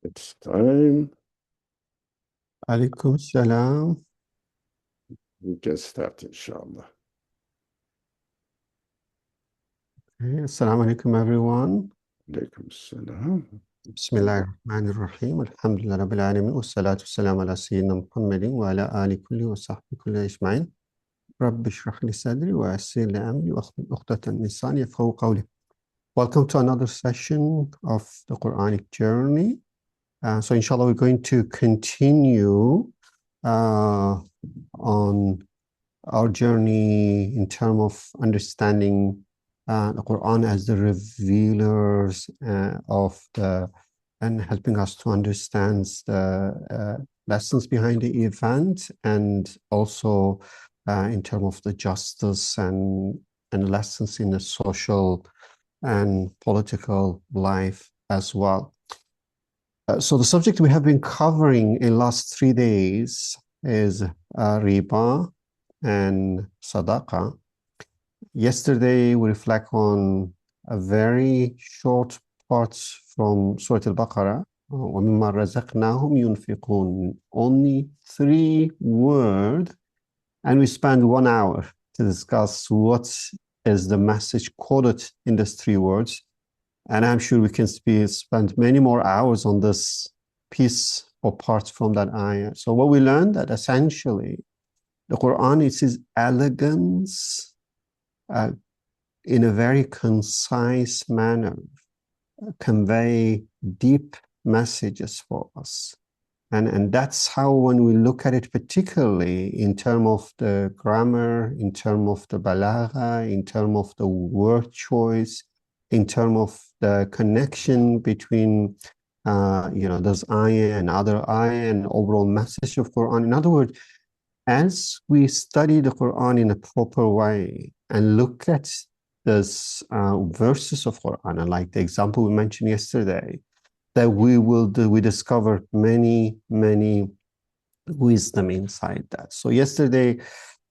It's time. Alaikum salam. We can start, inshallah. Okay, Assalamu alaikum, everyone. Alaikum salam. Bismillah ar-Rahman ar-Rahim. Alhamdulillah Rabbil Alameen. Wassalatu wassalamu ala Sayyidina Muhammadin wa ala ali kulli wa sahbihi kulli ajma'in. Rabbi shrah li sadri wa yassir li amri wa hlul 'uqdatan min lisani yafqahu qawli. Welcome to another session of the Quranic journey. So inshallah, we're going to continue on our journey in terms of understanding the Quran as the revealers of the and helping us to understand the lessons behind the event, and also in terms of the justice and lessons in the social and political life as well. So the subject we have been covering in last 3 days is riba and sadaqa. Yesterday, we reflect on a very short part from Surah Al-Baqarah, وَمِمَّا رَزَقْنَاهُمْ يُنْفِقُونَ. Only 3 words, and we spent 1 hour to discuss what is the message quoted in these 3 words. And I'm sure we can spend many more hours on this piece or parts from that ayah. So what we learned that essentially the Quran is its elegance in a very concise manner, convey deep messages for us. And that's how, when we look at it, particularly in terms of the grammar, in terms of the balagha, in terms of the word choice, in terms of the connection between those ayah and other ayah and overall message of Quran. In other words, as we study the Quran in a proper way and look at these verses of Quran, and like the example we mentioned yesterday, that we discover many wisdom inside that. So yesterday,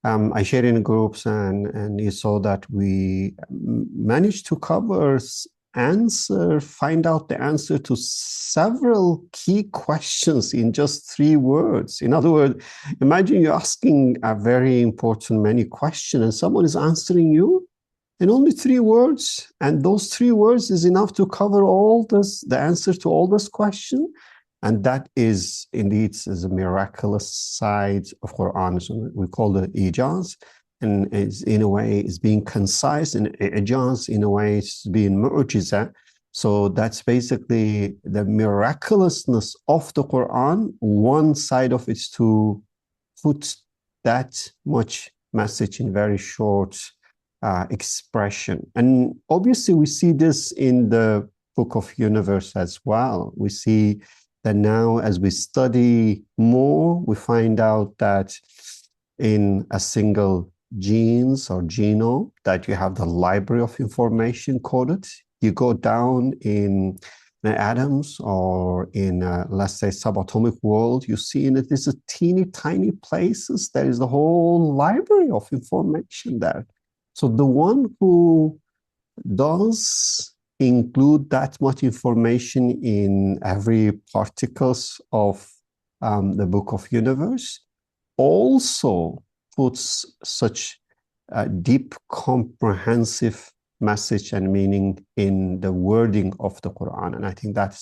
I shared in groups, and you saw that we managed to find out the answer to several key questions in just 3 words. In other words, imagine you're asking a very important many question, and someone is answering you in only 3 words, and those 3 words is enough to cover all this, the answer to all this question. And that is indeed is a miraculous side of Quran. So we call it ijaz, and is in a way is being concise, and ijaz in a way is being mu'jiza. So that's basically the miraculousness of the Quran. One side of it is to put that much message in very short expression. And obviously we see this in the Book of Universe as well. We see that now, as we study more, we find out that in a single genes or genome, that you have the library of information coded. You go down in the atoms or in, let's say, subatomic world, you see in it, these are teeny tiny places. There is the whole library of information there. So the one who does include that much information in every particles of the Book of Universe also puts such a deep, comprehensive message and meaning in the wording of the Quran. And I think that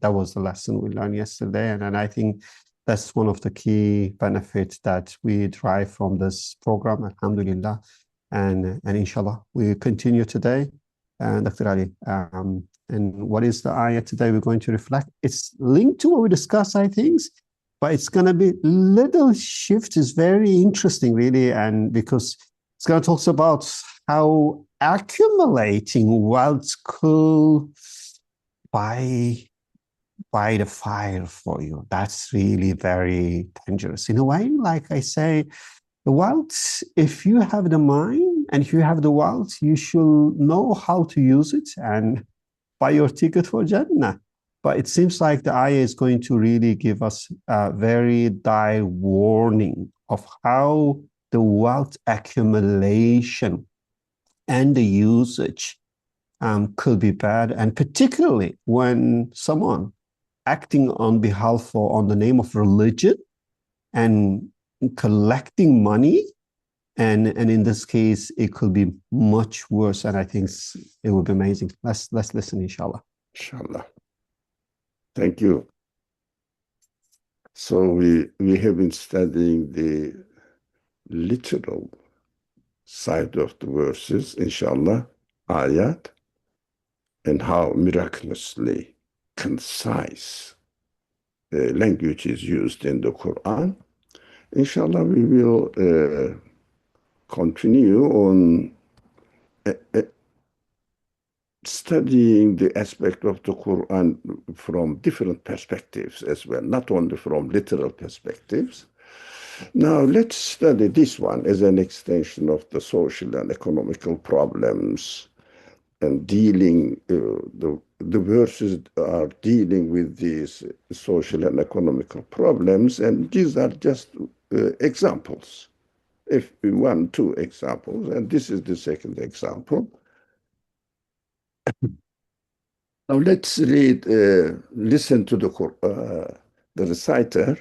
was the lesson we learned yesterday. And I think that's one of the key benefits that we derive from this program, alhamdulillah. And inshallah, we continue today. Dr. Ali, and what is the ayah today we're going to reflect? It's linked to what we discussed, I think, but it's going to be little shift. Is very interesting, really, and because it's going to talk about how accumulating wealth could buy the fire for you. That's really very dangerous. In a way, like I say, the wealth, if you have the mind and if you have the wealth, you should know how to use it and buy your ticket for Jannah. But it seems like the ayah is going to really give us a very dire warning of how the wealth accumulation and the usage could be bad. And particularly when someone acting on behalf or on the name of religion and collecting money. And in this case, it could be much worse. And I think it would be amazing. Let's listen, inshallah. Inshallah. Thank you. So we have been studying the literal side of the verses, inshallah, ayat, and how miraculously concise language is used in the Quran. Inshallah, we will continue on studying the aspect of the Quran from different perspectives as well, not only from literal perspectives. Now, let's study this one as an extension of the social and economical problems and dealing, the verses are dealing with these social and economical problems, and these are just examples. If we want two examples, and this is the second example. Now let's read, listen to the reciter,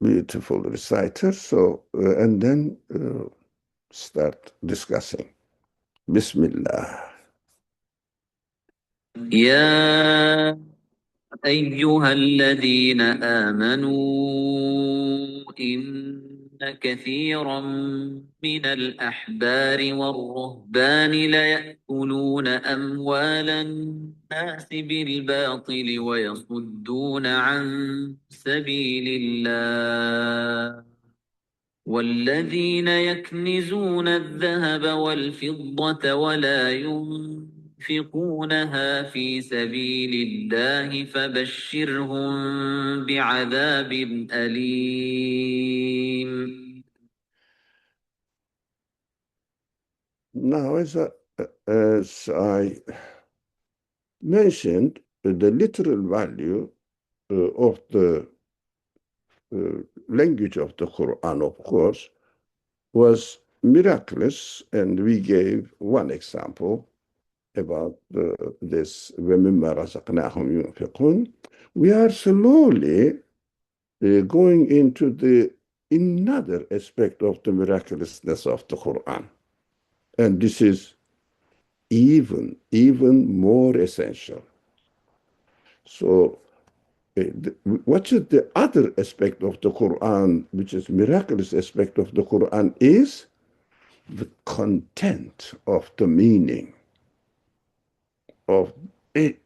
beautiful reciter. So, and then start discussing. Bismillah. يا أيها الذين آمنوا إن كثيرا من الأحبار والرهبان ليأكلون أموال الناس بالباطل ويصدون عن سبيل الله والذين يكنزون الذهب والفضة ولا ينفقونها في سبيل الله فبشرهم بعذاب أليم. Now, as I mentioned, the literal value of the language of the Quran, of course, was miraculous, and we gave one example about this. وَمِمَّا رَزَقْنَاهُمْ يُنْفِقُونَ. We are slowly going into another aspect of the miraculousness of the Quran, and this is even more essential. So, what is the other aspect of the Quran, which is miraculous aspect of the Quran, is the content of the meaning of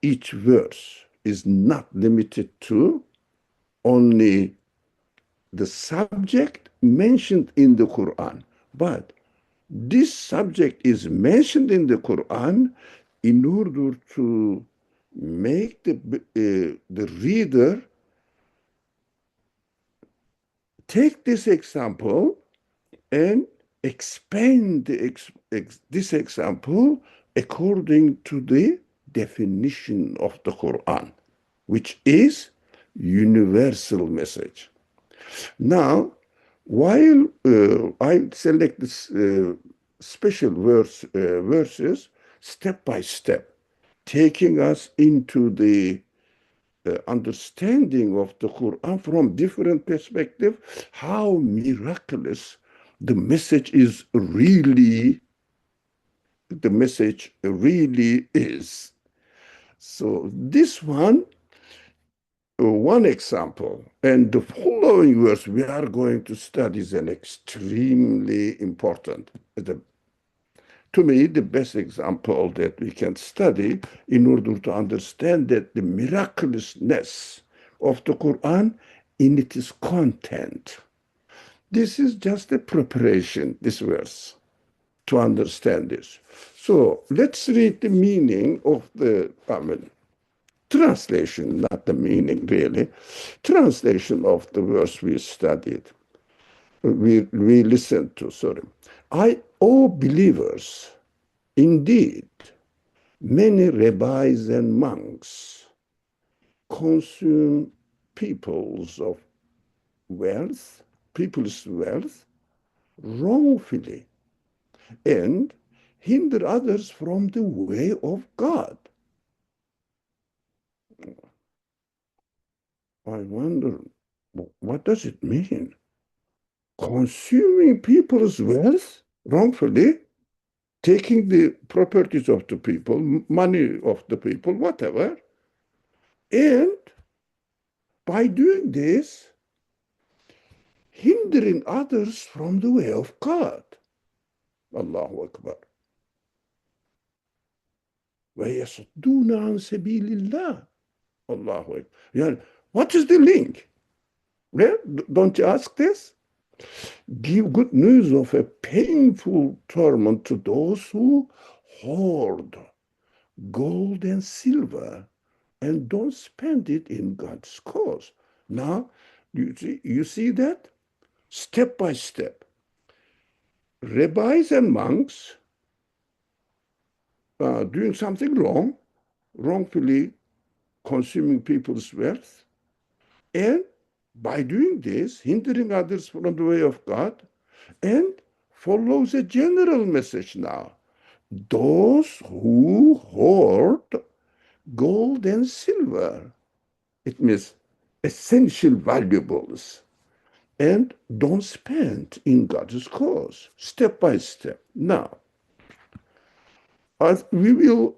each verse is not limited to only the subject mentioned in the Quran, but this subject is mentioned in the Quran in order to make the reader take this example and expand this example according to the definition of the Quran, which is universal message. Now, while I select this special verses step by step, taking us into the understanding of the Quran from different perspectives, how miraculous the message really is. So this one example, and the following verse we are going to study is an extremely important. To me, the best example that we can study in order to understand that the miraculousness of the Quran in its content. This is just a preparation, this verse, to understand this. So let's read the meaning of translation, not the meaning really, translation of the verse we studied. We listened to, sorry. O believers, indeed, many rabbis and monks consume people's wealth wrongfully and hinder others from the way of God. I wonder, what does it mean? Consuming people's wealth wrongfully, taking the properties of the people, money of the people, whatever, and by doing this, hindering others from the way of God. Allahu Akbar. وَيَصُدُّونَ عَنْ سَبِيلِ اللَّهِ. Allahu Akbar. Yani, what is the link? Yeah? Don't you ask this? Give good news of a painful torment to those who hoard gold and silver and don't spend it in God's cause. Now, you see that? Step by step. Rabbis and monks doing something wrong, wrongfully consuming people's wealth, and by doing this, hindering others from the way of God, and follows a general message now. Those who hoard gold and silver, it means essential valuables, and don't spend in God's cause, step by step. Now, as we will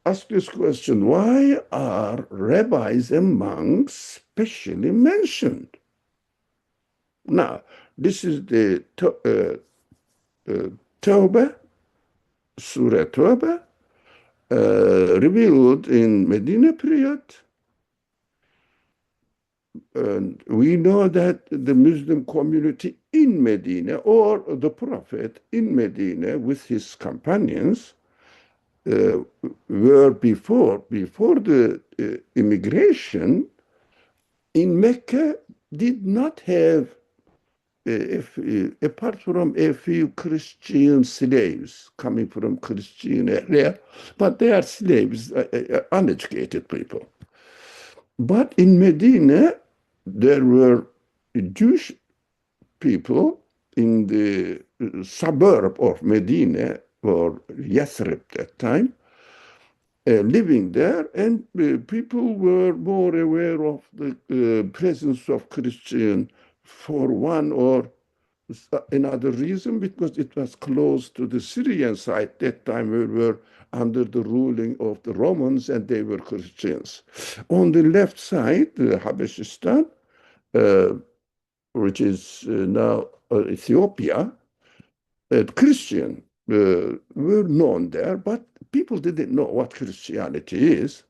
ask this question, why are rabbis and monks specially mentioned? Now, this is the Tawbah, Surah Tawbah, revealed in Medina period. And we know that the Muslim community in Medina, or the Prophet in Medina with his companions, were before the immigration in Mecca, did not have, apart from a few Christian slaves coming from Christian area, but they are slaves, uneducated people. But in Medina, there were Jewish people in the suburb of Medina, or Yathrib at that time, living there, and people were more aware of the presence of Christian for one or another reason, because it was close to the Syrian side. That time we were under the ruling of the Romans, and they were Christians. On the left side, Habeshistan, which is now Ethiopia, Christian were known there, but people didn't know what Christianity is.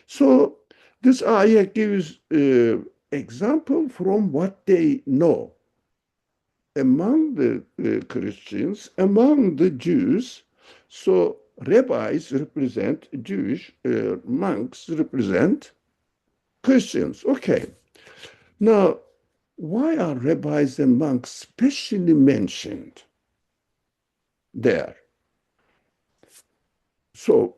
So this ayah gives example from what they know. Among the Christians, among the Jews, so rabbis represent Jewish, monks represent Christians. Okay. Now, why are rabbis and monks specially mentioned there? So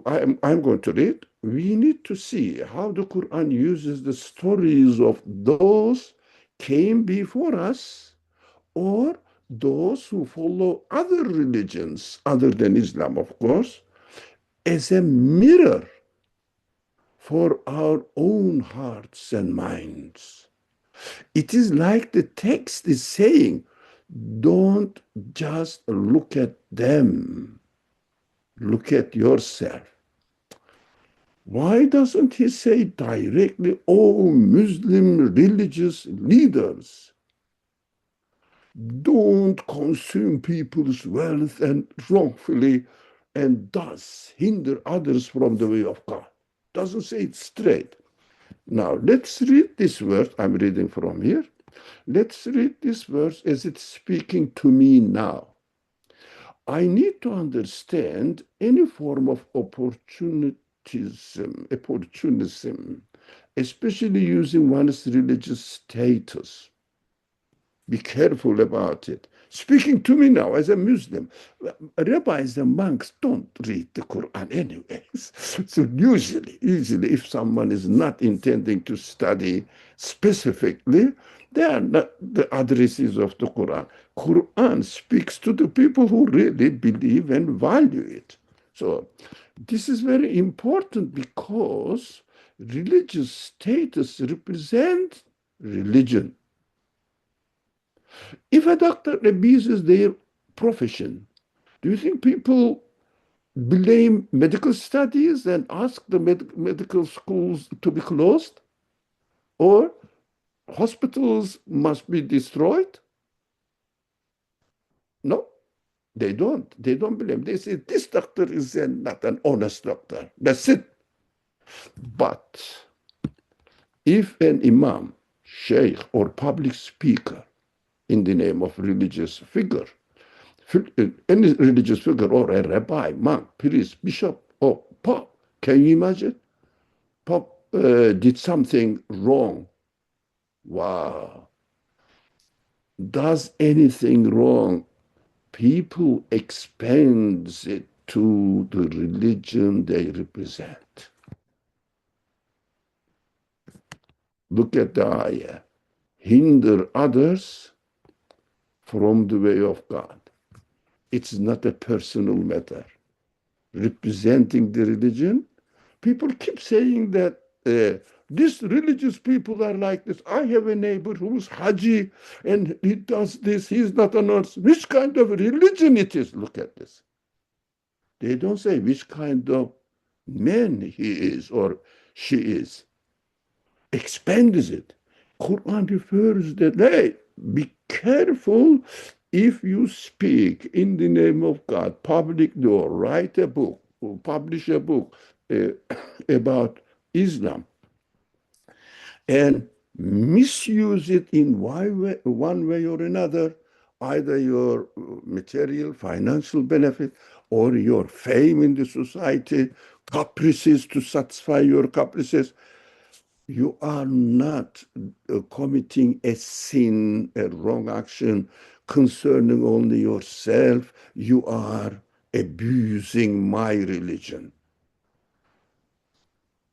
I'm going to read. We need to see how the Quran uses the stories of those came before us, or those who follow other religions other than Islam, of course, as a mirror for our own hearts and minds. It is like the text is saying, don't just look at them. Look at yourself. Why doesn't he say directly, oh, Muslim religious leaders, don't consume people's wealth and wrongfully, and thus hinder others from the way of God? Doesn't say it straight. Now, let's read this verse. I'm reading from here. Let's read this verse as it's speaking to me now. I need to understand any form of opportunism, especially using one's religious status. Be careful about it. Speaking to me now as a Muslim, rabbis and monks don't read the Quran anyways. So usually, if someone is not intending to study specifically, they are not the addressees of the Quran. Quran speaks to the people who really believe and value it. So this is very important, because religious status represents religion. If a doctor abuses their profession, do you think people blame medical studies and ask the medical schools to be closed? Or hospitals must be destroyed? No, they don't. They don't blame. They say this doctor is not an honest doctor. That's it. But if an imam, sheikh, or public speaker in the name of religious figure, any religious figure, or a rabbi, monk, priest, bishop, or pope, can you imagine? Pope did something wrong. Wow. Does anything wrong, people expand it to the religion they represent. Look at the ayah. Hinder others from the way of God. It's not a personal matter. Representing the religion, people keep saying that these religious people are like this. I have a neighbor who's Haji and he does this. He's not a nurse. Which kind of religion it is? Look at this. They don't say which kind of man he is or she is. Expands it. Quran refers that, hey, be careful if you speak in the name of God, publicly, or write a book or publish a book about Islam and misuse it in one way or another, either your material, financial benefit, or your fame in the society, caprices to satisfy your caprices. You are not committing a sin, a wrong action concerning only yourself. You are abusing my religion,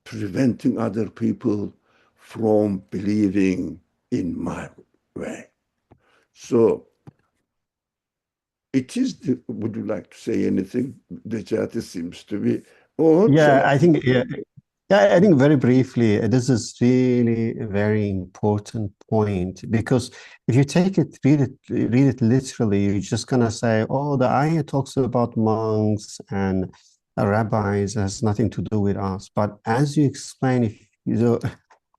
preventing other people from believing in my way. So it is, would you like to say anything? The chat seems to be, or Yeah, I think I think very briefly, this is really a very important point, because if you read it literally, you're just gonna say, oh, the ayah talks about monks and rabbis, has nothing to do with us. But as you explain, if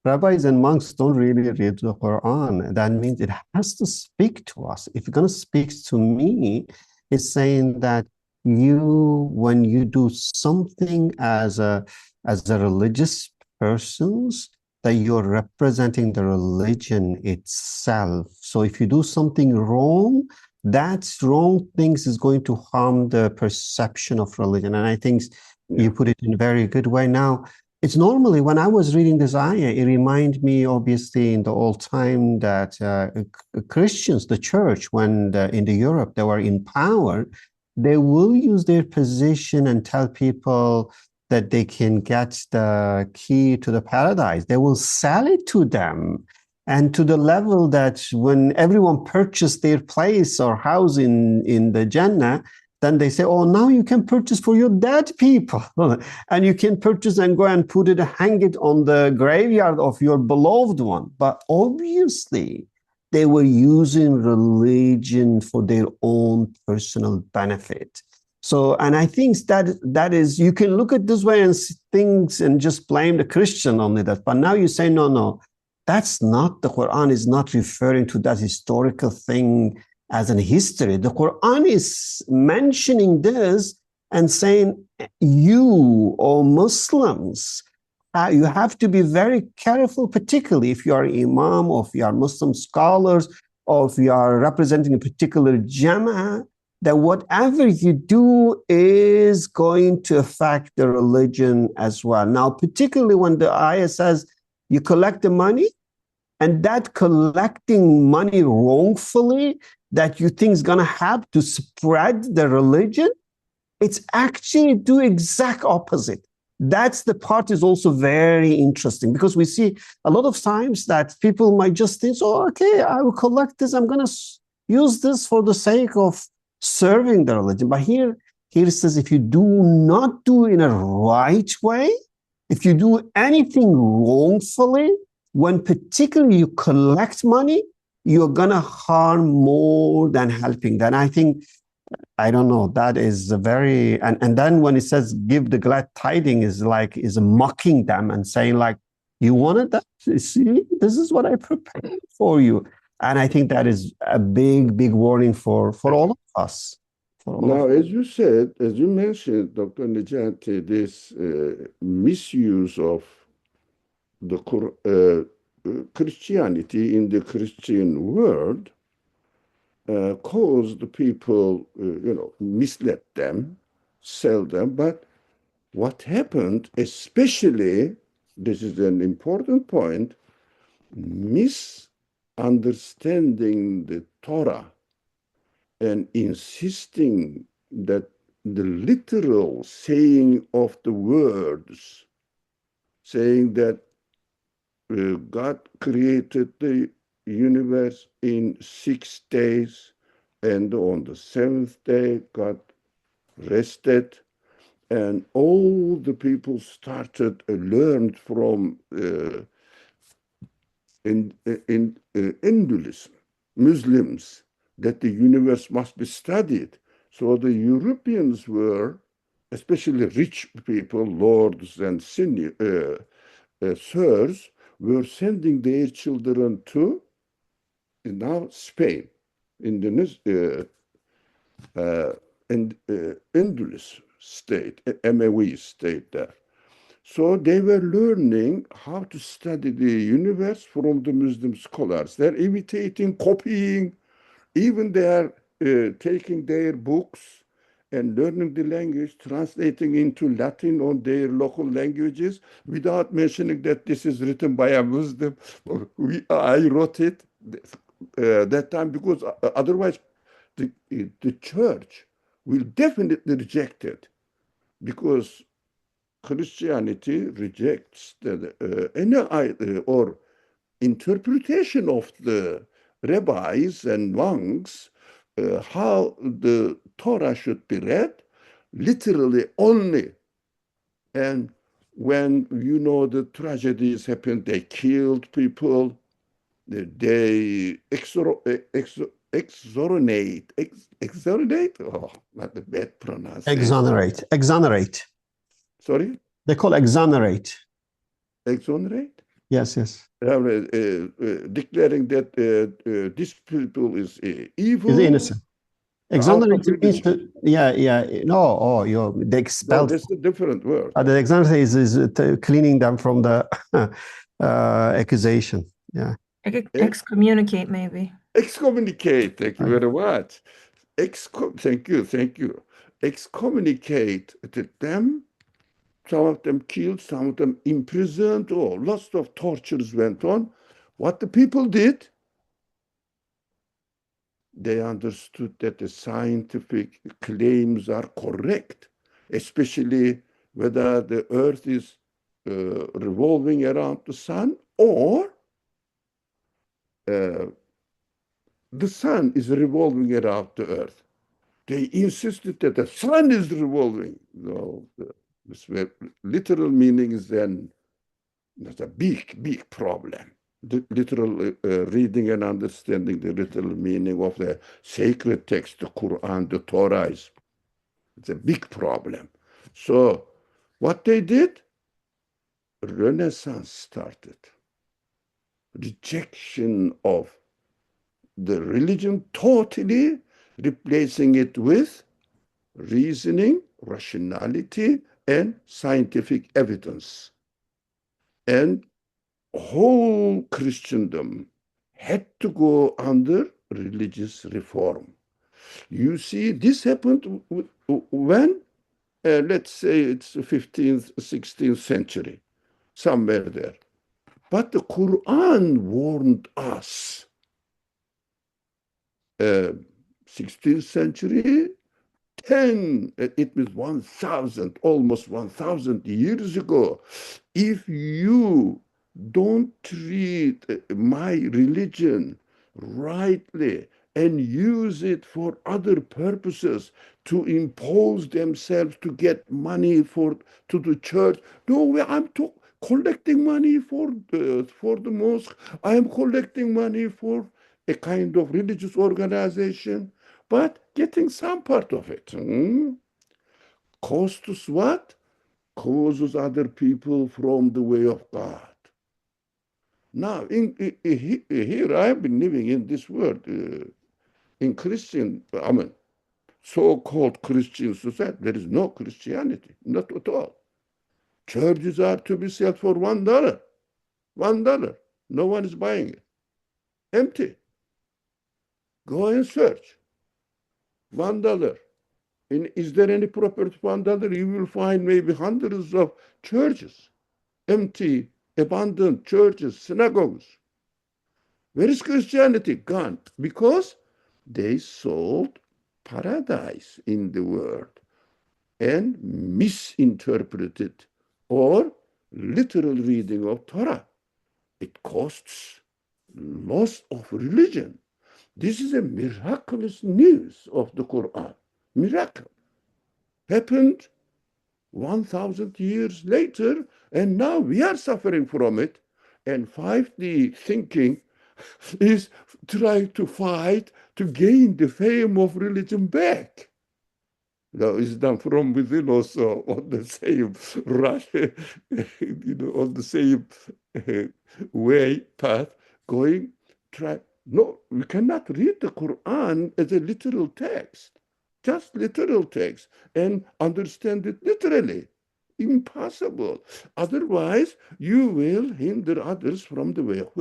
rabbis and monks don't really read the Quran, that means it has to speak to us. If it's gonna speak to me, it's saying that when you do something as a religious persons, that you're representing the religion itself. So if you do something wrong, that wrong things is going to harm the perception of religion. And I think you put it in a very good way. Now, it's normally, when I was reading this ayah, it reminded me, obviously, in the old time that Christians, the church, when in the Europe, they were in power, they will use their position and tell people that they can get the key to the paradise. They will sell it to them. And to the level that when everyone purchased their place or house in the Jannah, then they say, oh, now you can purchase for your dead people. And you can purchase and go and hang it on the graveyard of your beloved one. But obviously, they were using religion for their own personal benefit. So, and I think that is, you can look at this way and things and just blame the Christian only that. But now you say, no, that's not, the Quran is not referring to that historical thing as an history. The Quran is mentioning this and saying, you, or Muslims, you have to be very careful, particularly if you are imam, or if you are Muslim scholars, or if you are representing a particular jama'ah, that whatever you do is going to affect the religion as well. Now, particularly when the ayah says you collect the money, and that collecting money wrongfully that you think is going to have to spread the religion, it's actually do exact opposite. That's the part is also very interesting, because we see a lot of times that people might just think, oh, okay, I will collect this. I'm going to use this for the sake of serving the religion. But here it says, if you do not do it in a right way, If you do anything wrongfully, when particularly you collect money, you're going to harm more than helping. Then I think, I don't know, that is a very, and then when it says give the glad tiding is mocking them and saying like, you wanted that? See, this is what I prepared for you. And I think that is a big, big warning for all of us. Now, as you said, as you mentioned, Dr. Nejati, this misuse of the Christianity in the Christian world caused people, misled them, sell them. But what happened, especially, this is an important point, misunderstanding the Torah and insisting that the literal saying of the words, saying that God created the universe in 6 days, and on the seventh day, God rested. And all the people started learned from Hinduism, Muslims, that the universe must be studied. So the Europeans were, especially rich people, lords and sirs, were sending their children to now Spain, Indonesia, and Indulus state, MAW state there. So they were learning how to study the universe from the Muslim scholars. They're imitating, copying, even they are taking their books and learning the language, translating into Latin on their local languages without mentioning that this is written by a Muslim. I wrote it that time because otherwise the church will definitely reject it because Christianity rejects any or interpretation of the rabbis and monks how the Torah should be read literally only. And when the tragedies happened, they killed people, they exonerate, oh, not the bad pronunciation. Exonerate. Sorry? They call exonerate. Exonerate? Yes. Declaring that this people is evil. Is innocent. Exonerate means to, no, they expelled. No, that's a different word. The exonerate is cleaning them from the accusation. Yeah. Excommunicate, maybe. Excommunicate. Thank you very much. Thank you. Excommunicate them. Some of them killed, some of them imprisoned. Oh, lots of tortures went on. What the people did, they understood that the scientific claims are correct, especially whether the earth is revolving around the sun or the sun is revolving around the earth. They insisted that the sun is revolving. No, the literal meaning is then that's a big problem. The literal reading and understanding the literal meaning of the sacred text, the Qur'an, the Torah, it's a big problem. So what they did, Renaissance started. Rejection of the religion totally, replacing it with reasoning, rationality, and scientific evidence. And whole Christendom had to go under religious reform. You see, this happened when, let's say it's the 15th, 16th century, somewhere there. But the Quran warned us. 16th century, it was 1,000, almost 1,000 years ago. If you don't treat my religion rightly and use it for other purposes to impose themselves to get money to the church. No, I'm collecting money for the mosque. I am collecting money for a kind of religious organization, but getting some part of it. Costs what? Causes other people from the way of God. Now, here I have been living in this world, in Christian, I mean, so-called Christian society. There is no Christianity, not at all. Churches are to be sold for $1. $1. No one is buying it. Empty. Go and search. $1. Is there any property for $1? You will find maybe hundreds of churches, empty, abandoned churches, synagogues. Where is Christianity? Gone. Because they sold paradise in the world and misinterpreted or literal reading of Torah. It costs loss of religion. This is a miraculous news of the Quran. Miracle. Happened 1,000 years later, and now we are suffering from it. And 5D thinking is trying to fight to gain the fame of religion back. Now, it's done from within also on the same on the same path, going, try. No, we cannot read the Quran as a literal text, just literal text, and understand it literally. Impossible. Otherwise, you will hinder others from the way of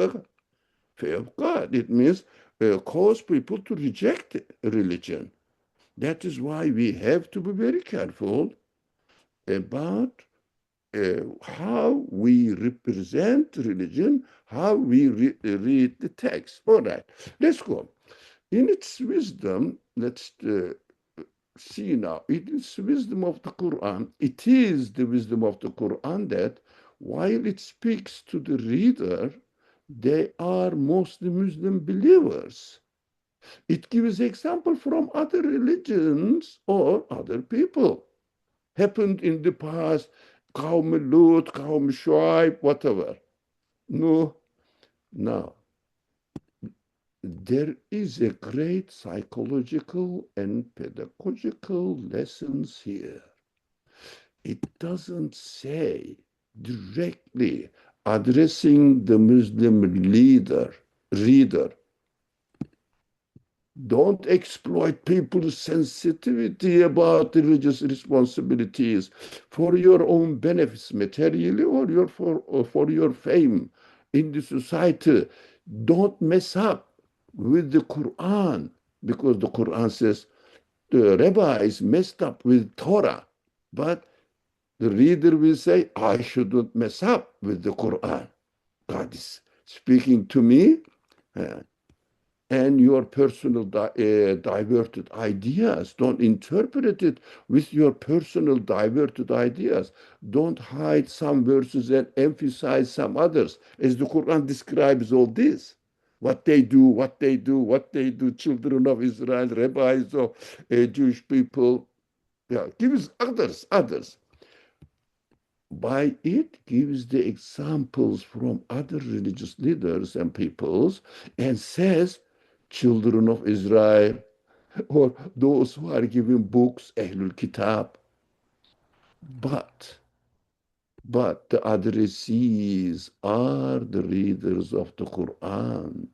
God. It means cause people to reject religion. That is why we have to be very careful about how we represent religion, how we read the text. All right, let's go. In its wisdom, let's see now. It is wisdom of the Quran. It is the wisdom of the Quran that while it speaks to the reader, they are mostly Muslim believers. It gives example from other religions or other people. Happened in the past, Qawm Lut, Qawm Shuaib, whatever. No, now, there is a great psychological and pedagogical lessons here. It doesn't say directly addressing the Muslim reader, don't exploit people's sensitivity about religious responsibilities for your own benefits materially or for your fame in the society. Don't mess up with the Quran, because the Quran says the rabbis messed up with Torah, but the reader will say, I shouldn't mess up with the Quran. God is speaking to me. And your personal diverted ideas. Don't interpret it with your personal diverted ideas. Don't hide some verses and emphasize some others, as the Quran describes all this. What they do, children of Israel, rabbis of Jewish people. Yeah, gives others. By it gives the examples from other religious leaders and peoples and says, children of Israel, or those who are given books, Ahlul Kitab. But the addressees are the readers of the Quran.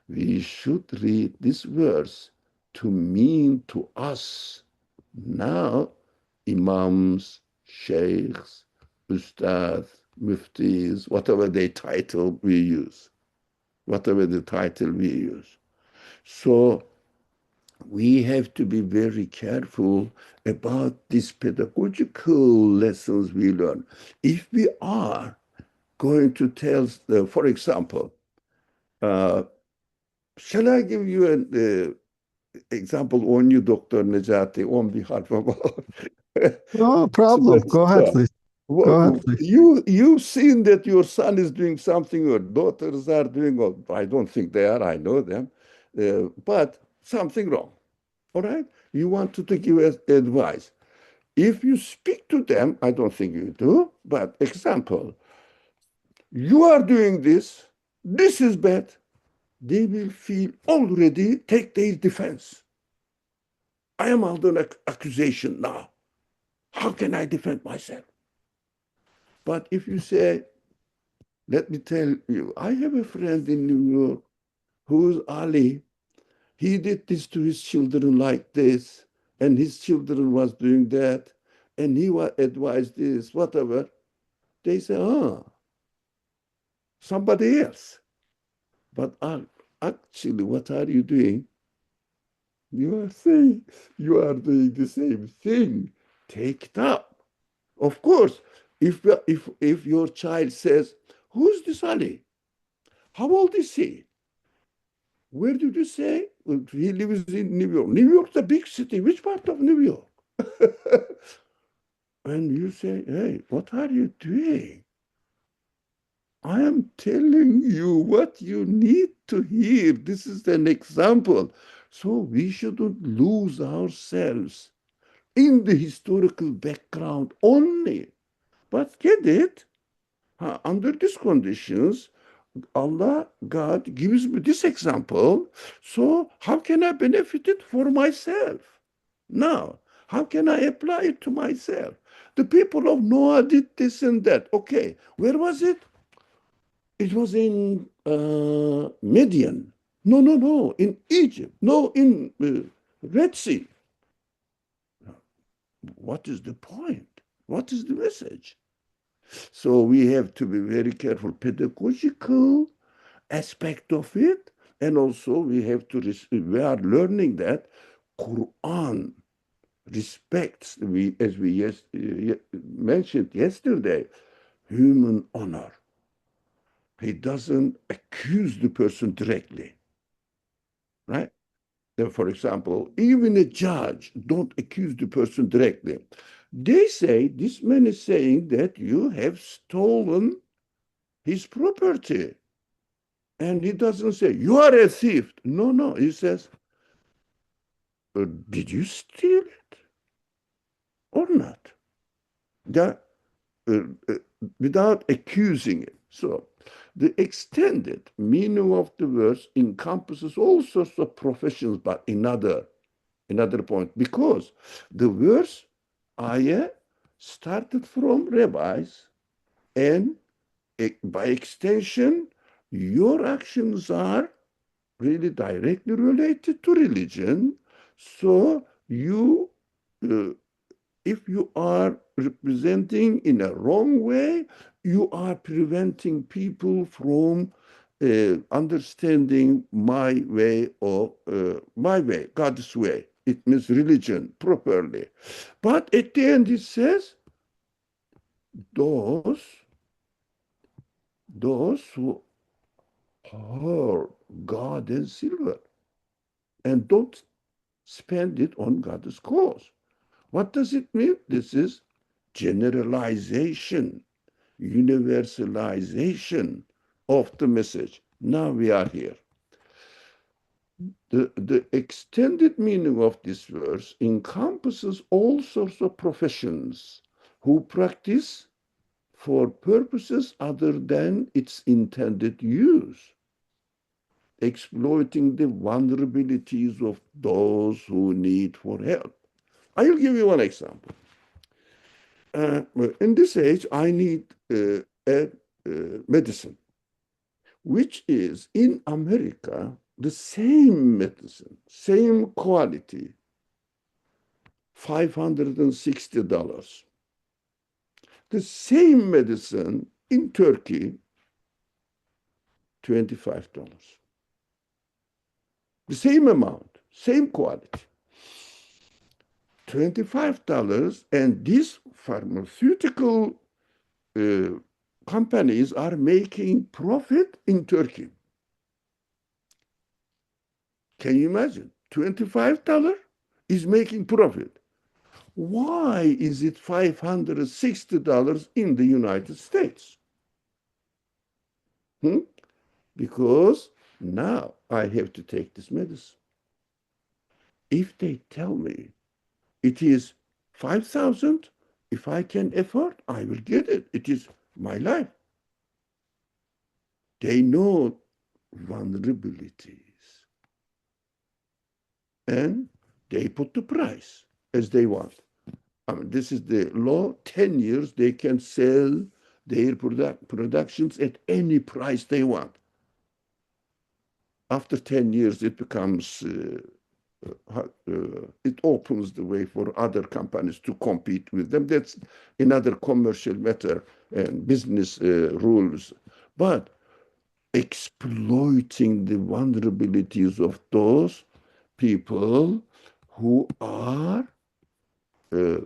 We should read this verse to mean to us now, imams, sheikhs, ustads, muftis, whatever the title we use. So we have to be very careful about these pedagogical lessons we learn. If we are going to tell, for example, shall I give you an example on you, Dr. Najati, on behalf of our No problem. Go ahead, please. Go ahead, please. You've seen that your son is doing something, your daughters are doing, or I don't think they are, I know them, but something wrong. All right? You wanted to give us advice. If you speak to them, I don't think you do, but example, you are doing this is bad. They will feel already take their defense. I am under accusation now. How can I defend myself? But if you say, let me tell you, I have a friend in New York who's Ali. He did this to his children like this, and his children was doing that, and he was advised this, whatever. They say, somebody else. But actually, what are you doing? You are saying you are doing the same thing. Take it up. Of course, if your child says, "Who's this Ali? How old is he? Where did you say? Well, he lives in New York. New York's a big city. Which part of New York?" And you say, "Hey, what are you doing? I am telling you what you need to hear. This is an example." So we shouldn't lose ourselves in the historical background only, but get it. Under these conditions, Allah, God gives me this example. So how can I benefit it for myself? Now, how can I apply it to myself? The people of Noah did this and that. Okay, where was it? It was in Midian. No, no, no, in Egypt. No, in Red Sea. What is the point? What is the message? So we have to be very careful, pedagogical aspect of it, and also we have to we are learning that Quran respects, as we mentioned yesterday, human honor. He doesn't accuse the person directly, right? For example, even a judge don't accuse the person directly. They say this man is saying that you have stolen his property. And he doesn't say, you are a thief. No, no. He says, did you steal it or not? That, uh, uh, without accusing it. So the extended meaning of the verse encompasses all sorts of professions, but another point, because the verse ayah started from rabbis, and by extension, your actions are really directly related to religion. So uh, if you are representing in a wrong way, you are preventing people from understanding my way, or my way, God's way. It means religion properly. But at the end it says, those who hoard gold and silver and don't spend it on God's cause. What does it mean? This is generalization, universalization of the message. Now we are here. The extended meaning of this verse encompasses all sorts of professions who practice for purposes other than its intended use, exploiting the vulnerabilities of those who need for help. I'll give you one example. In this age, I need a medicine, which is in America the same medicine, same quality, $560. The same medicine in Turkey, $25. The same amount, same quality. $25, and these pharmaceutical companies are making profit in Turkey. Can you imagine? $25 is making profit. Why is it $560 in the United States? Because now I have to take this medicine. If they tell me it is 5,000, if I can afford, I will get it. It is my life. They know vulnerabilities and they put the price as they want. I mean, this is the law. 10 years, they can sell their productions at any price they want. After 10 years, it becomes, it opens the way for other companies to compete with them. That's another commercial matter and business rules. But exploiting the vulnerabilities of those people who are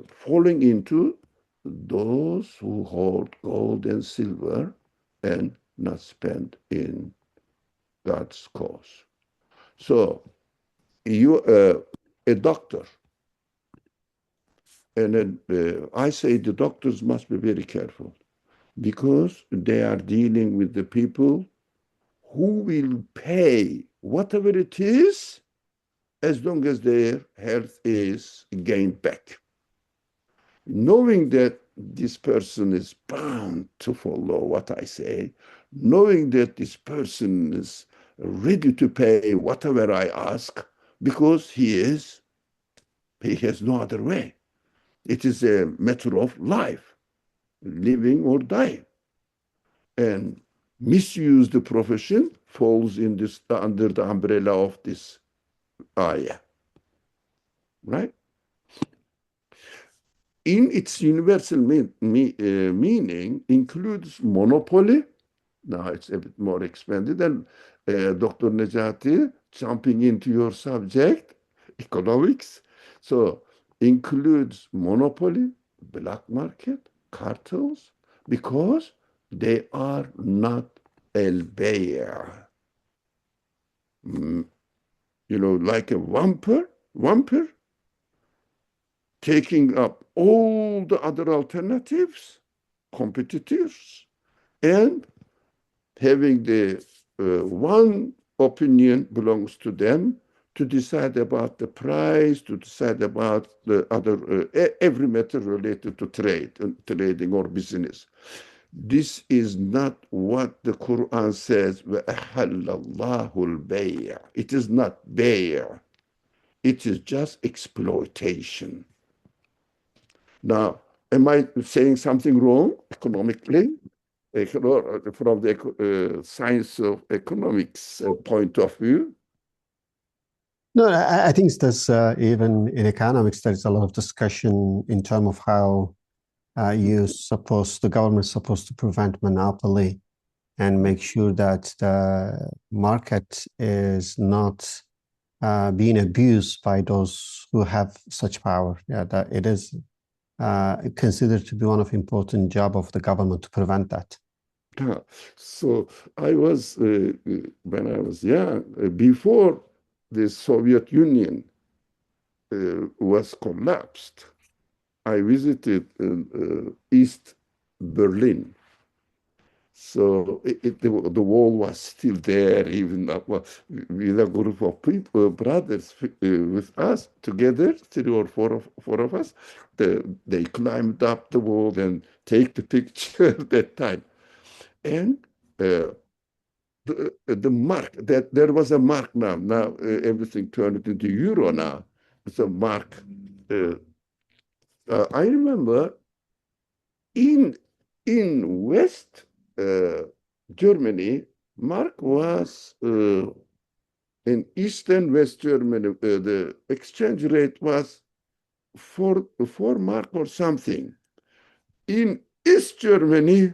falling into those who hold gold and silver and not spend in God's cause. So you, a doctor, and I say the doctors must be very careful because they are dealing with the people who will pay whatever it is as long as their health is gained back. Knowing that this person is bound to follow what I say, knowing that this person is ready to pay whatever I ask because he has no other way. It is a matter of life, living or dying. And misuse the profession falls in this under the umbrella of this ayah, right? In its universal meaning includes monopoly. Now it's a bit more expanded. And Dr. Nejati, jumping into your subject, economics. So includes monopoly, black market, cartels, because they are not el-bay'. Like a vampire, taking up all the other alternatives, competitors, and having the one opinion belongs to them to decide about the price, to decide about the other, every matter related to trading or business. This is not what the Quran says. It is not bay'. It is just exploitation. Now, am I saying something wrong economically? From the science of economics point of view? No, I think there's even in economics, there's a lot of discussion in terms of how the government is supposed to prevent monopoly and make sure that the market is not being abused by those who have such power. Yeah, that it is considered to be one of the important job of the government to prevent that. So I was, when I was young, before the Soviet Union was collapsed, I visited East Berlin. So the wall was still there, even with a group of people, brothers with us together, three or four of us. They climbed up the wall and take the picture at that time. And the mark, that there was a mark now. Now everything turned into euro now. It's a mark. I remember in West Germany, mark was in East and West Germany. The exchange rate was four mark or something. In East Germany,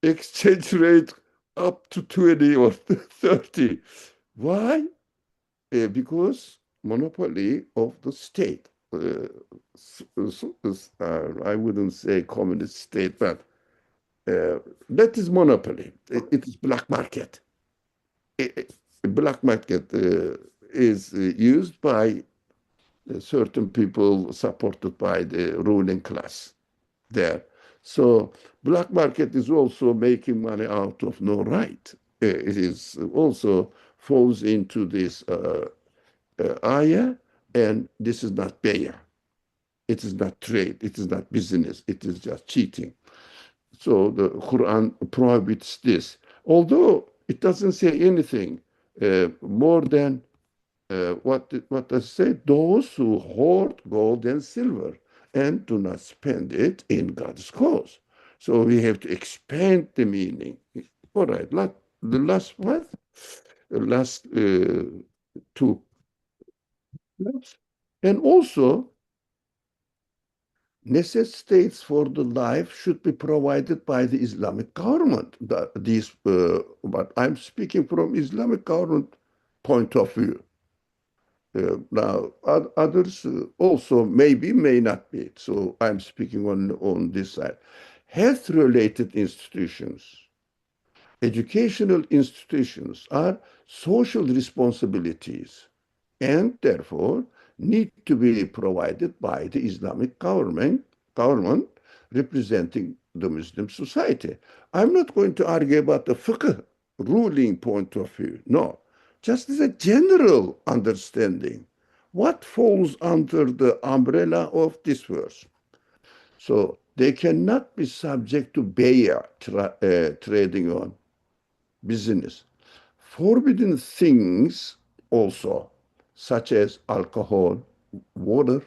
exchange rate up to 20 or 30. Why? Because monopoly of the state. I wouldn't say communist state, but that is monopoly. It is black market. Black market is used by certain people supported by the ruling class there. So black market is also making money out of no right. It is also falls into this ayah, And this is not bay'ah. It is not trade. It is not business. It is just cheating. So the Quran prohibits this. Although it doesn't say anything more than what does it say? Those who hoard gold and silver and do not spend it in God's cause. So we have to expand the meaning. All right, the last what? The last two. And also, necessities for the life should be provided by the Islamic government. But I'm speaking from Islamic government point of view. Now, others also may not be. So I'm speaking on this side. Health-related institutions, educational institutions are social responsibilities and therefore need to be provided by the Islamic government representing the Muslim society. I'm not going to argue about the fiqh ruling point of view. No, just as a general understanding. What falls under the umbrella of this verse? So they cannot be subject to bay'ah, trading on business. Forbidden things also, such as alcohol, water.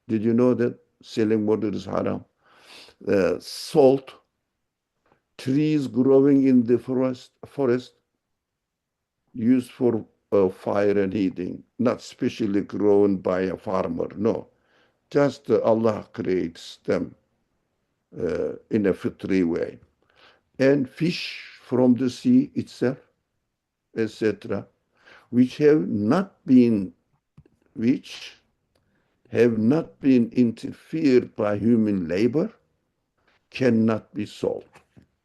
Did you know that selling water is haram? Salt, trees growing in the forest used for fire and heating, not specially grown by a farmer, no. Just Allah creates them in a fitri way. And fish from the sea itself, etc., which have not been interfered by human labor, cannot be sold.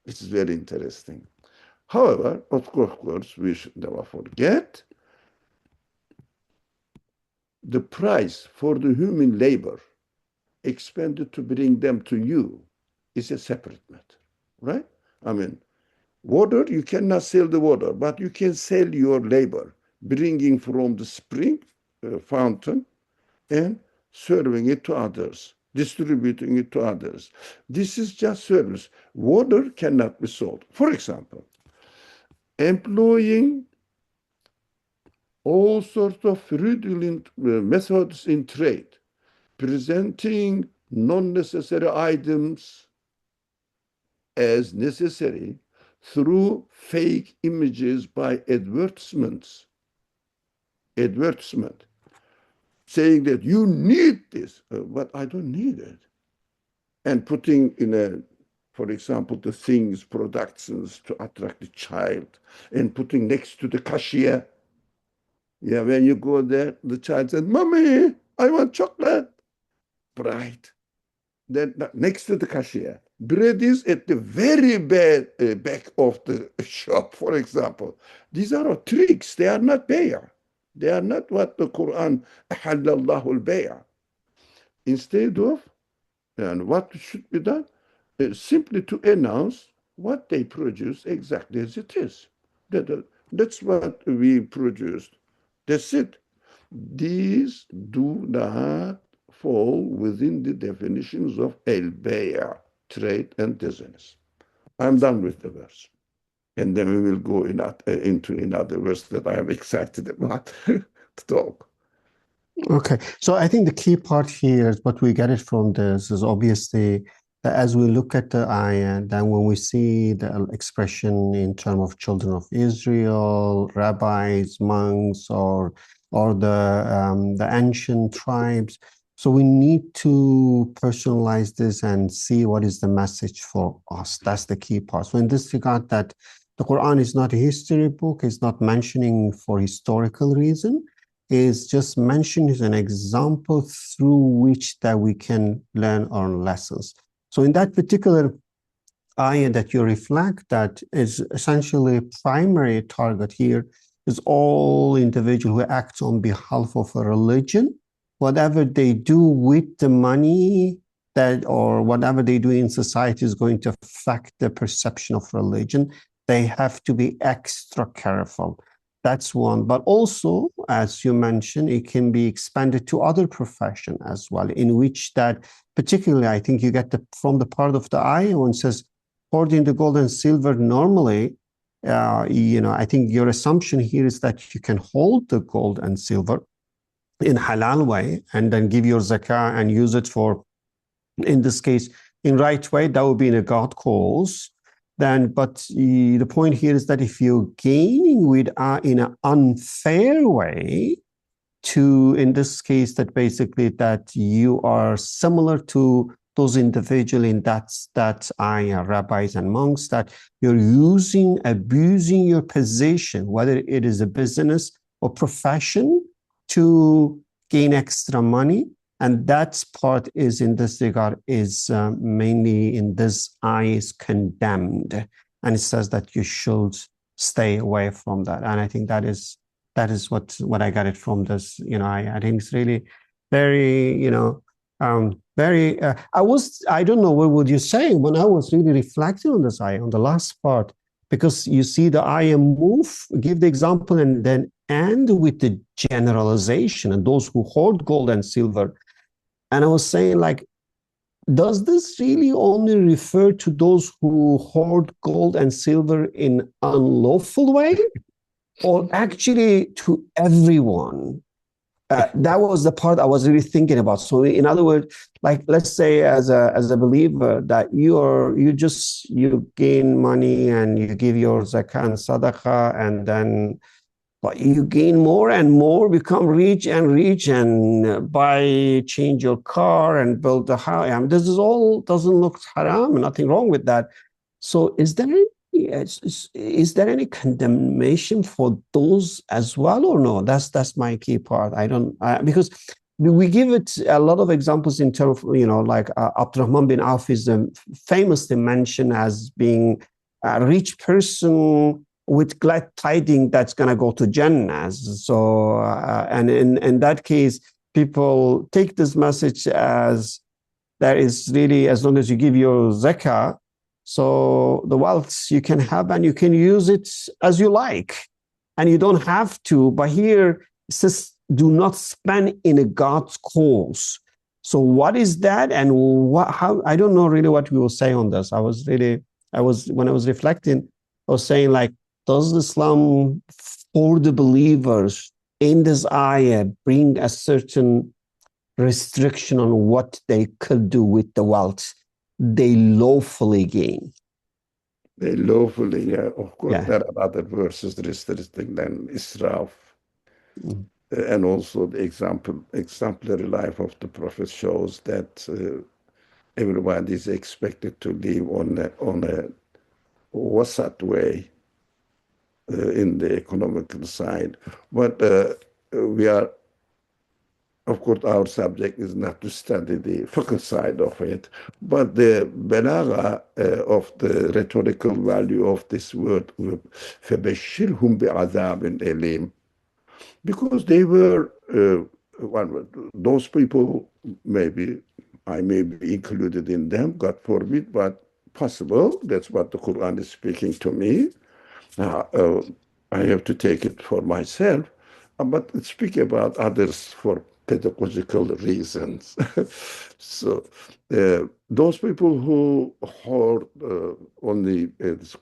It's very interesting. However, of course, we should never forget the price for the human labor expended to bring them to you is a separate matter, right? I mean, water, you cannot sell the water, but you can sell your labor, bringing from the spring, fountain, and serving it to others, distributing it to others. This is just service. Water cannot be sold. For example, employing all sorts of fraudulent methods in trade, presenting non-necessary items as necessary through fake images by advertisement, saying that you need this, but I don't need it. And putting for example, the things, productions to attract the child, and putting next to the cashier. Yeah, when you go there, the child says, "Mommy, I want chocolate." Right. Then next to the cashier. Bread is at the very back of the shop, for example. These are tricks. They are not bay'ah. They are not what the Quran, أَحَلَّ al-bay'ah. Instead of, and what should be done? Simply to announce what they produce exactly as it is. That's what we produced. That's it. These do not fall within the definitions of al-bay'ah, trade and business. I'm done with the verse. And then we will go into another verse that I am excited about to talk. Okay, so I think the key part here is what we get it from this is obviously that as we look at the ayah, then when we see the expression in terms of children of Israel, rabbis, monks, or the ancient tribes, so we need to personalize this and see what is the message for us. That's the key part. So in this regard, that the Quran is not a history book, it's not mentioning for historical reason, is just mentioned as an example through which that we can learn our lessons. So in that particular ayah that you reflect, that is essentially primary target here is all individual who acts on behalf of a religion. Whatever they do with the money that, or whatever they do in society is going to affect the perception of religion. They have to be extra careful. That's one. But also, as you mentioned, it can be expanded to other profession as well, in which that particularly, I think you get from the part of the ayah when it says, hoarding the gold and silver normally, I think your assumption here is that you can hold the gold and silver in halal way and then give your zakah and use it for, in this case, in right way, that would be in a God cause. Then, but the point here is that if you're gaining with in an unfair way, in this case, that basically that you are similar to those individuals in that ayah, rabbis and monks, that you're abusing your position, whether it is a business or profession, to gain extra money. And that part is in this regard is mainly in this ayah is condemned. And it says that you should stay away from that. And I think that is what I got it from this. I think it's really very, very, I don't know, what would you say when I was really reflecting on this ayah, on the last part, because you see the ayah give the example and then end with the generalization and those who hoard gold and silver. And I was saying, like, does this really only refer to those who hoard gold and silver in unlawful way, or actually to everyone? That was the part I was really thinking about. So, in other words, like, let's say as a believer that you gain money and you give your zakah and sadaqah, and then but you gain more and more, become rich and change your car and build a house. I mean, this doesn't look haram, nothing wrong with that. So is there any condemnation for those as well, or no? That's my key part. Because we give it a lot of examples in terms of, like Abdurrahman bin Auf is famously mentioned as being a rich person with glad tidings that's going to go to Jannah. So, and in that case, people take this message as that is really, as long as you give your zakah, so the wealth you can have and you can use it as you like, and you don't have to. But here it says, do not spend in a God's cause. So what is that, and how? I don't know really what we will say on this. When I was reflecting, I was saying, like, does Islam for the believers in this ayah bring a certain restriction on what they could do with the wealth they lawfully gain? They lawfully, yeah. Of course, Yeah. there are other verses restricting than israf. And also the exemplary life of the Prophet shows that everyone is expected to live on a wasat way in the economical side. But we are, of course, our subject is not to study the fiqh side of it, but the balagha of the rhetorical value of this word, فَبَشِّرْهُمْ بِعَذَابٍ أَلِيمٍ, because they were, those people, maybe, I may be included in them, God forbid, but possible, that's what the Qur'an is speaking to me. I have to take it for myself, but speak about others for pedagogical reasons. So those people who hoard only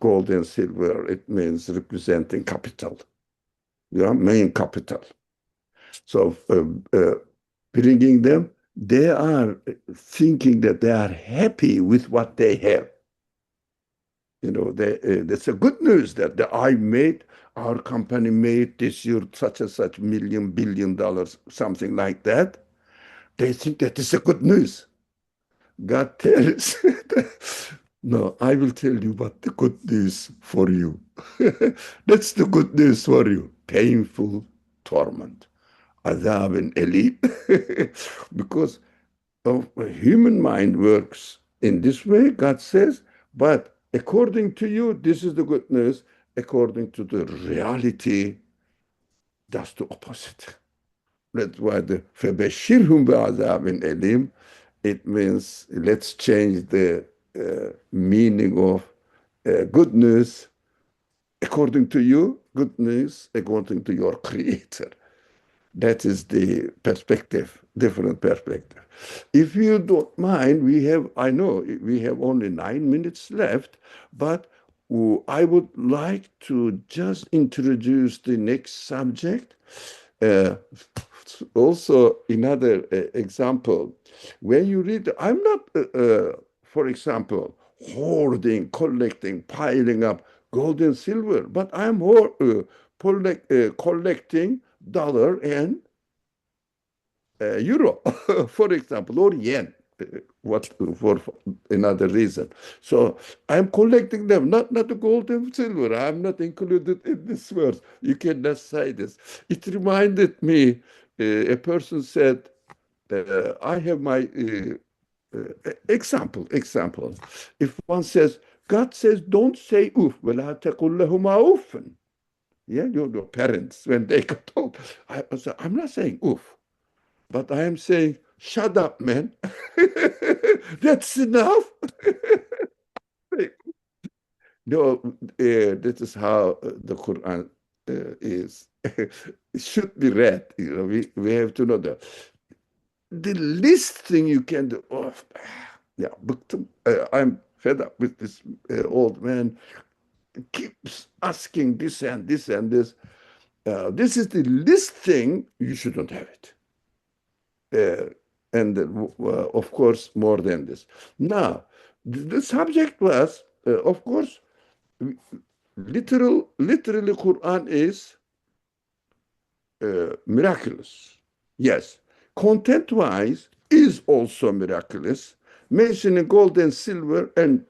gold and silver, it means representing capital, main capital. So bringing them, they are thinking that they are happy with what they have. That's a good news that our company made this year such and such $1 billion, something like that. They think that is a good news. God tells, no, I will tell you what the good news for you. That's the good news for you. Painful torment. Azab and elite. Because of human mind works in this way, God says, but according to you, this is the good news. According to the reality, that's the opposite. That's why the فَبَشِّرْهُمْ بِعَذَابٍ أَلِيمٍ, it means let's change the meaning of good news. According to you, goodness according to your creator. That is the perspective, different perspective. If you don't mind, I know we have only 9 minutes left, but I would like to just introduce the next subject. Also, another example, when you read, I'm not, for example, hoarding, collecting, piling up gold and silver, but I'm collecting dollar and euro, for example, or yen, what for another reason. So I'm collecting them, not the gold and silver. I'm not included in this verse. You cannot say this. It reminded me, a person said, I have my example. If one says, God says, don't say oof, وَلَا تَقُلْ لَهُمَا أُوفًا. Yeah, your parents, when they got old, I'm not saying oof. But I am saying, shut up, man. That's enough. No, this is how the Quran is. It should be read. We have to know that. The least thing you can do. Oh, yeah, but I'm fed up with this old man. Keeps asking this and this and this. This is the least thing. You shouldn't have it. And of course, more than this. Now, the subject was, of course, literally, Quran is miraculous. Yes, content-wise is also miraculous, mentioning gold and silver and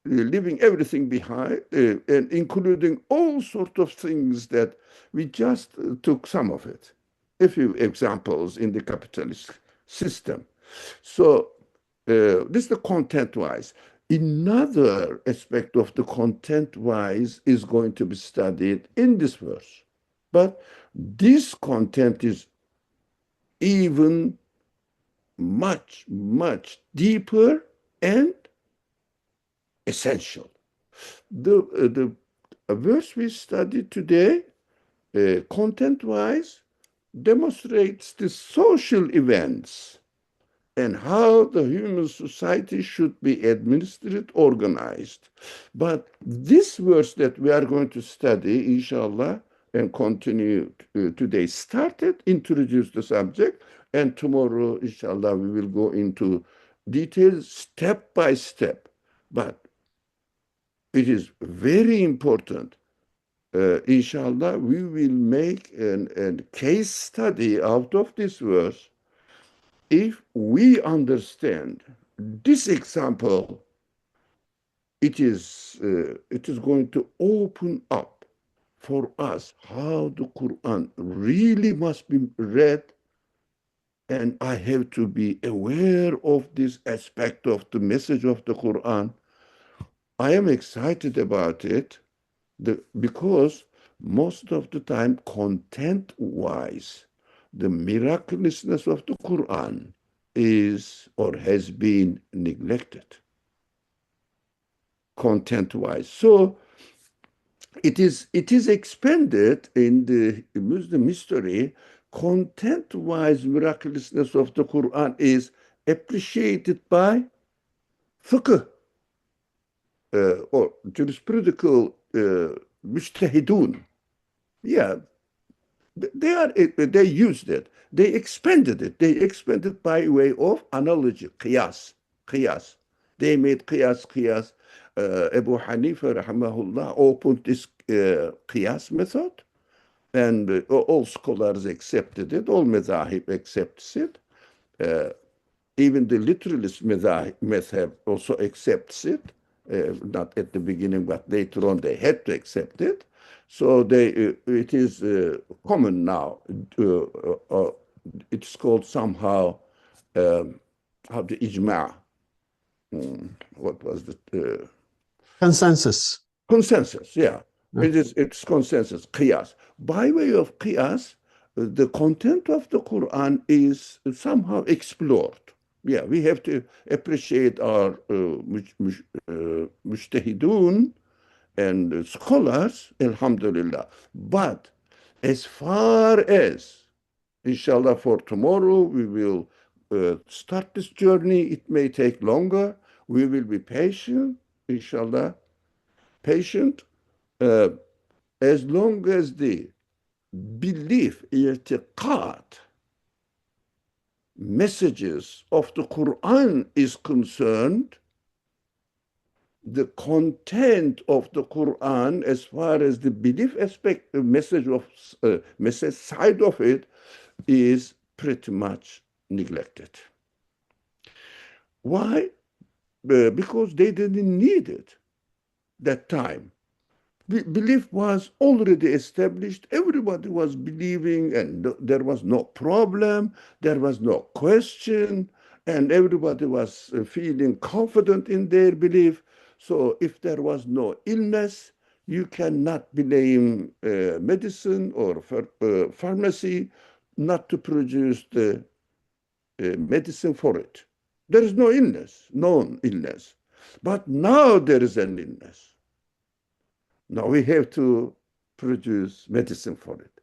leaving everything behind, and including all sorts of things that we just took some of it. A few examples in the capitalist system. So this is the content-wise. Another aspect of the content-wise is going to be studied in this verse. But this content is even much, much deeper and essential. The verse we studied today, content-wise, demonstrates the social events and how the human society should be administered, organized. But this verse that we are going to study, inshallah, and continue today, introduce the subject, and tomorrow, inshallah, we will go into details step by step. But it is very important. Inshallah, we will make a case study out of this verse. If we understand this example, it is going to open up for us how the Quran really must be read, and I have to be aware of this aspect of the message of the Quran. I am excited about it because most of the time, content-wise, the miraculousness of the Quran is or has been neglected, content-wise. So it is expanded in the Muslim history. Content-wise miraculousness of the Quran is appreciated by fiqh, or jurisprudential mujtahidun. Yeah, they used it. They expanded it. They expanded by way of analogy, qiyas. They made qiyas. Abu Hanifa, rahimahullah, opened this qiyas method, and all scholars accepted it. All madhahib accepts it. Even the literalist madhab also accepts it. Not at the beginning, but later on they had to accept it. So it is common now. It's called somehow how the ijma'. What was the Consensus. Consensus? Yeah, it's consensus. Qiyas. By way of qiyas, the content of the Quran is somehow explored. Yeah, we have to appreciate our mujtahidun and scholars, alhamdulillah. But as far as, inshallah, for tomorrow, we will start this journey. It may take longer. We will be patient, inshallah, patient, uh, as long as the belief, i'tiqad, messages of the Quran is concerned. The content of the Quran, as far as the belief aspect, the message side of it, is pretty much neglected. Why? Because they didn't need it that time. Belief was already established. Everybody was believing, and there was no problem. There was no question, and everybody was feeling confident in their belief. So if there was no illness, you cannot blame medicine or pharmacy not to produce the medicine for it. There is no illness, known illness. But now there is an illness. Now we have to produce medicine for it.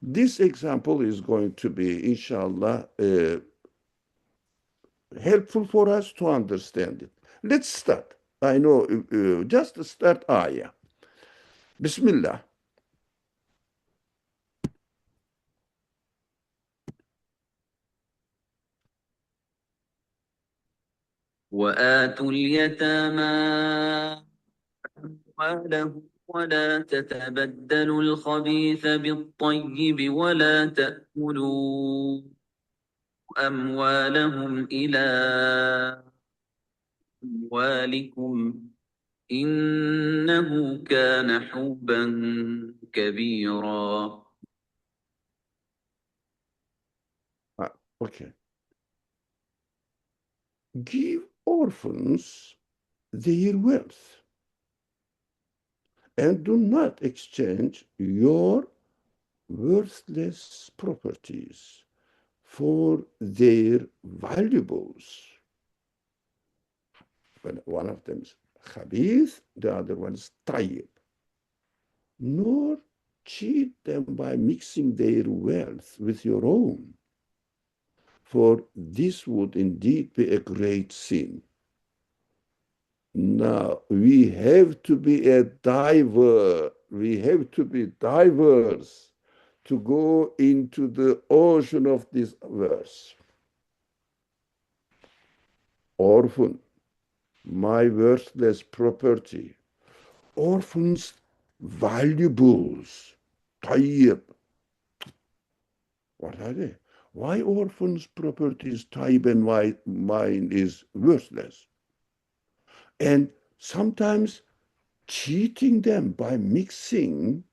This example is going to be, inshallah, helpful for us to understand it. Let's start. I know, just start ayah. Bismillah. وآتوا اليتامى أموالهم ولا تتبدلوا الخبيث بالطيب ولا تأكلوا أموالهم إلى أموالكم إنه كان حوبا كبيرا. Okay. Give orphans their wealth and do not exchange your worthless properties for their valuables. One of them is khabith, the other one is tayyib. Nor cheat them by mixing their wealth with your own, for this would indeed be a great sin. Now, we have to be diverse to go into the ocean of this verse. Orphan, my worthless property. Orphans, valuables, tayyib. What are they? Why orphans' property is tayyib and why mine is worthless? And sometimes cheating them by mixing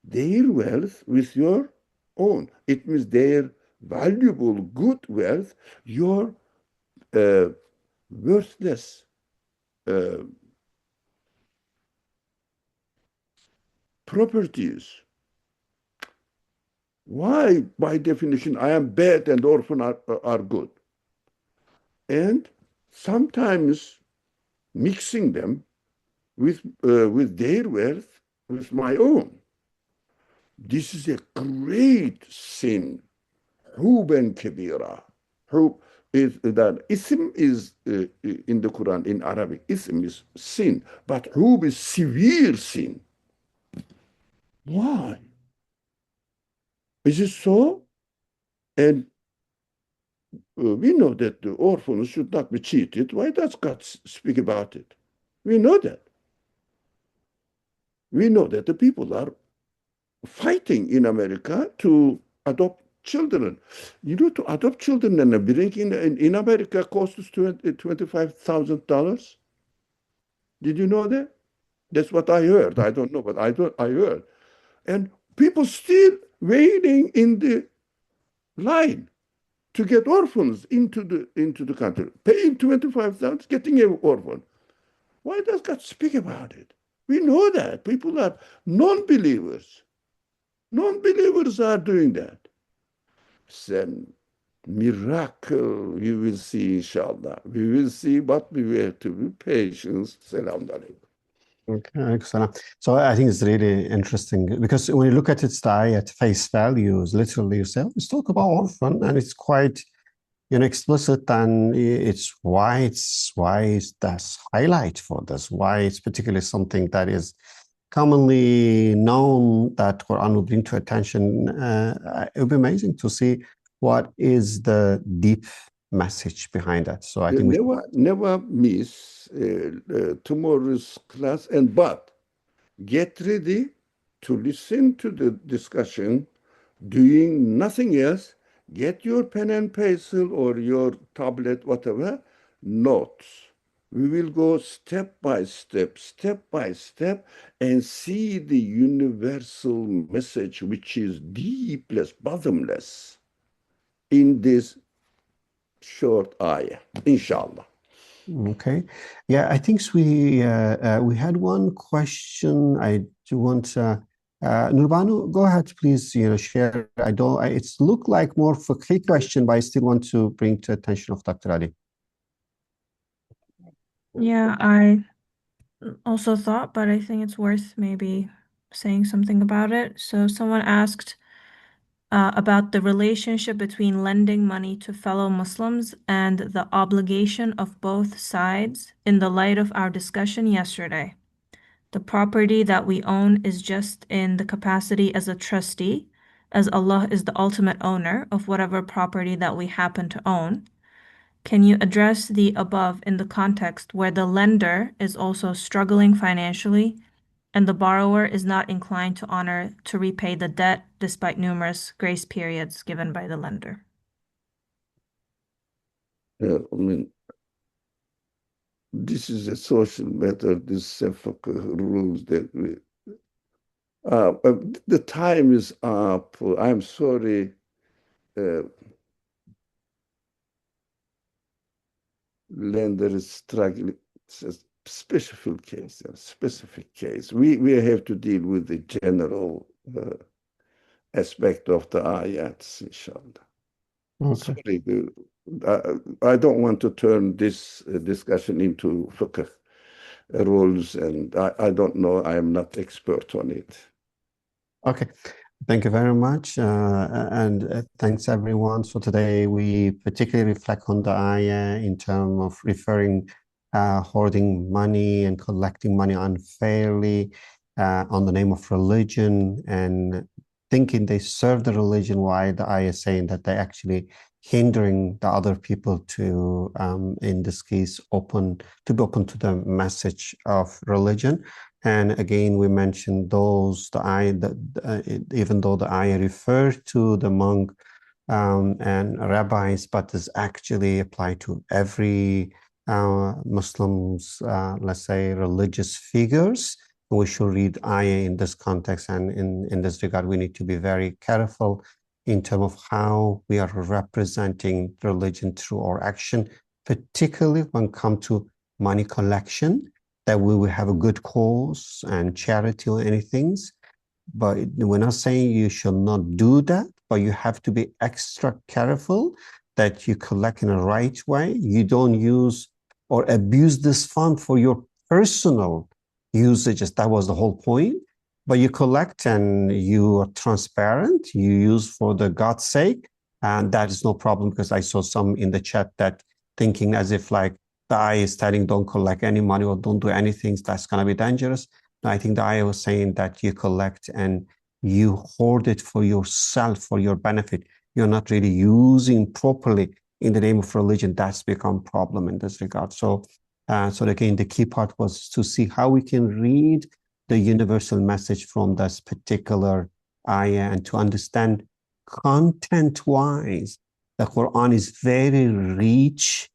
their wealth with your own. It means their valuable, good wealth, your worthless properties. Why, by definition, I am bad and orphan are good? And sometimes mixing them with their wealth, with my own. This is a great sin. Huban kabira. Hub is that ism is in the Quran, in Arabic. Ism is sin, but hub is severe sin. Why? Is it so? And we know that the orphans should not be cheated. Why does God speak about it? We know that. We know that the people are fighting in America to adopt children. You know, to adopt children and bring in America costs $25,000. Did you know that? That's what I heard. I don't know, but I heard. And people still waiting in the line to get orphans into the country, paying $25,000, getting an orphan. Why does God speak about it? We know that people are non-believers. Non-believers are doing that. It's a miracle you will see, inshallah. We will see, but we have to be patient. Salam alaikum. Okay, excellent. So I think it's really interesting because when you look at its eye at face value, literally you say, oh, let's talk about orphan, and it's quite explicit, and it's that's highlight for this, why it's particularly something that is commonly known that Quran will bring to attention. It would be amazing to see what is the deep message behind that. So I think we never miss tomorrow's class, but get ready to listen to the discussion, doing nothing else. Get your pen and pencil or your tablet, whatever, notes. We will go step by step, and see the universal message, which is deepless, bottomless, in this short ayah, inshallah. Okay. Yeah, I think we had one question. I do want Nurbanu, go ahead, please, share. It's looked like more fiqh question, but I still want to bring to attention of Dr. Ali. Yeah, I also thought, but I think it's worth maybe saying something about it. So someone asked about the relationship between lending money to fellow Muslims and the obligation of both sides in the light of our discussion yesterday. The property that we own is just in the capacity as a trustee, as Allah is the ultimate owner of whatever property that we happen to own. Can you address the above in the context where the lender is also struggling financially and the borrower is not inclined to honor to repay the debt despite numerous grace periods given by the lender? Yeah, I mean, this is a social matter, this rules that the time is up. I'm sorry. Lender is struggling. It's a specific case. We have to deal with the general aspect of the ayats, inshallah. Okay. Sorry, I don't want to turn this discussion into fiqh rules, and I don't know. I am not expert on it. Okay. Thank you very much. And thanks everyone. So today we particularly reflect on the ayah in terms of referring hoarding money and collecting money unfairly on the name of religion and thinking they serve the religion, while the ayah is saying that they actually hindering the other people to, in this case, be open to the message of religion. And again, we mentioned even though the ayah refers to the monk and rabbis, but is actually applied to every Muslims, let's say, religious figures. We should read ayah in this context, and in this regard, we need to be very careful in terms of how we are representing religion through our action, particularly when it comes to money collection, that we will have a good cause and charity or anything. But we're not saying you should not do that, but you have to be extra careful that you collect in the right way. You don't use or abuse this fund for your personal usages. That was the whole point. But you collect and you are transparent, you use for the God's sake, and that is no problem, because I saw some in the chat that thinking as if like the ayah is telling don't collect any money or don't do anything, that's going to be dangerous. No, I think the ayah was saying that you collect and you hoard it for yourself, for your benefit. You're not really using properly in the name of religion. That's become a problem in this regard. So again, the key part was to see how we can read the universal message from this particular ayah and to understand content-wise, the Quran is very rich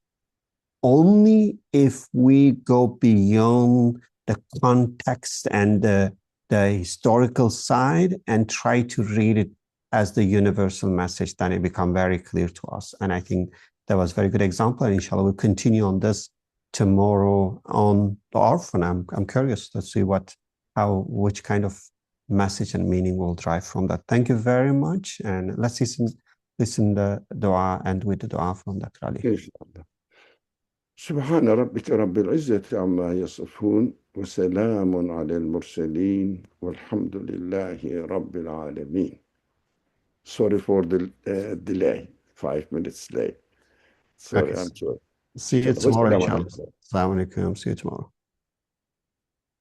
only if we go beyond the context and the historical side and try to read it as the universal message, then it become very clear to us. And I think that was a very good example. And inshallah, we'll continue on this tomorrow on the orphan. I'm curious to see which kind of message and meaning will drive from that. Thank you very much. And let's listen the dua and with the dua from Dr. Ali. Inshallah. سبحان ربك رب العزة عما يصفون وسلام على المرسلين والحمد لله رب العالمين. Sorry for the delay, 5 minutes late. Sorry, Okay. I'm sorry. See you tomorrow, Wassalamu inshallah. alaikum. Assalamu alaikum. See you tomorrow.